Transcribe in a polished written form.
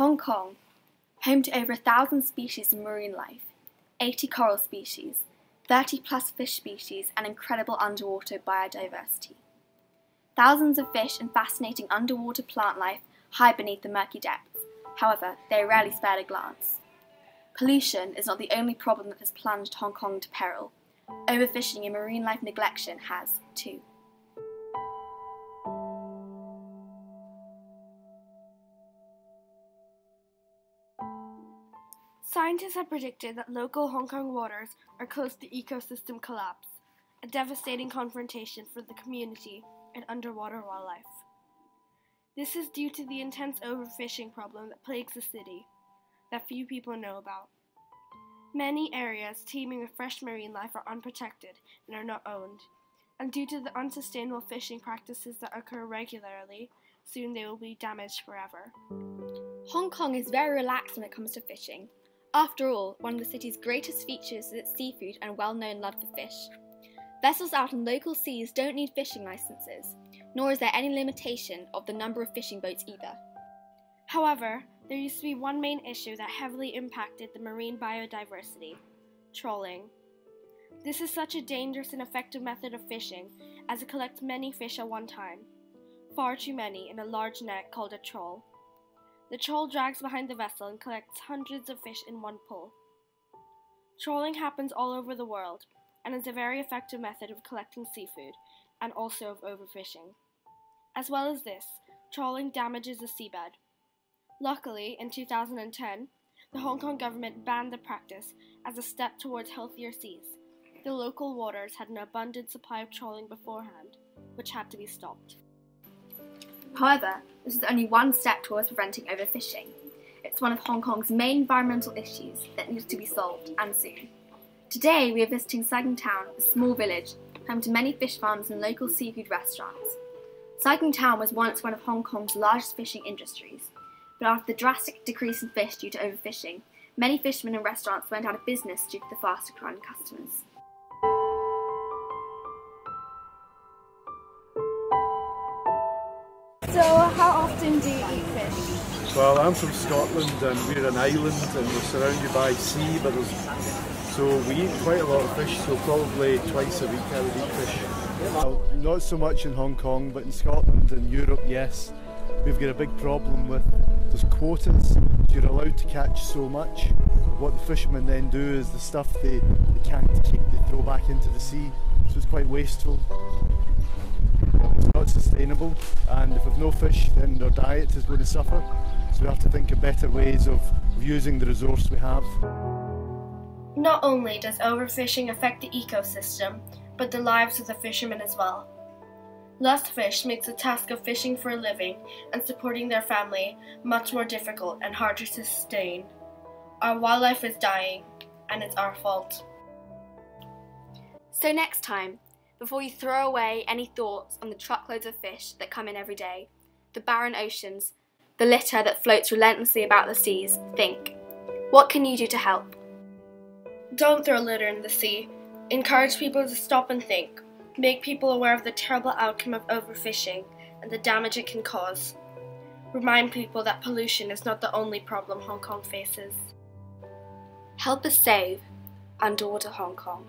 Hong Kong, home to over 1,000 species of marine life, 80 coral species, 30 plus fish species and incredible underwater biodiversity. Thousands of fish and fascinating underwater plant life hide beneath the murky depths, however, they are rarely spared a glance. Pollution is not the only problem that has plunged Hong Kong to peril. Overfishing and marine life neglection has, too. Scientists have predicted that local Hong Kong waters are close to ecosystem collapse, a devastating confrontation for the community and underwater wildlife. This is due to the intense overfishing problem that plagues the city, that few people know about. Many areas teeming with fresh marine life are unprotected and are not owned, and due to the unsustainable fishing practices that occur regularly, soon they will be damaged forever. Hong Kong is very relaxed when it comes to fishing. After all, one of the city's greatest features is its seafood and well-known love for fish. Vessels out in local seas don't need fishing licenses, nor is there any limitation of the number of fishing boats either. However, there used to be one main issue that heavily impacted the marine biodiversity: trawling. This is such a dangerous and effective method of fishing, as it collects many fish at one time, far too many in a large net called a trawl. The trawl drags behind the vessel and collects hundreds of fish in one pull. Trawling happens all over the world, and is a very effective method of collecting seafood, and also of overfishing. As well as this, trawling damages the seabed. Luckily, in 2010, the Hong Kong government banned the practice as a step towards healthier seas. The local waters had an abundant supply of trawling beforehand, which had to be stopped. However, this is only one step towards preventing overfishing. It's one of Hong Kong's main environmental issues that needs to be solved, and soon. Today we are visiting Sai Kung Town, a small village, home to many fish farms and local seafood restaurants. Sai Kung Town was once one of Hong Kong's largest fishing industries, but after the drastic decrease in fish due to overfishing, many fishermen and restaurants went out of business due to the fast decline in customers. So, how often do you eat fish? Well, I'm from Scotland and we're an island and we're surrounded by sea, so we eat quite a lot of fish, so probably twice a week I would eat fish. Well, not so much in Hong Kong, but in Scotland and Europe, yes. We've got a big problem with those quotas. You're allowed to catch so much. What the fishermen then do is the stuff they can't keep, they throw back into the sea, so it's quite wasteful. It's not sustainable, and if we've no fish then their diet is going to suffer, so we have to think of better ways of using the resource we have. Not only does overfishing affect the ecosystem, but the lives of the fishermen as well. Less fish makes the task of fishing for a living and supporting their family much more difficult and harder to sustain. Our wildlife is dying, and it's our fault. So next time, before you throw away any thoughts on the truckloads of fish that come in every day, the barren oceans, the litter that floats relentlessly about the seas, think, what can you do to help? Don't throw litter in the sea. Encourage people to stop and think. Make people aware of the terrible outcome of overfishing and the damage it can cause. Remind people that pollution is not the only problem Hong Kong faces. Help us save underwater Hong Kong.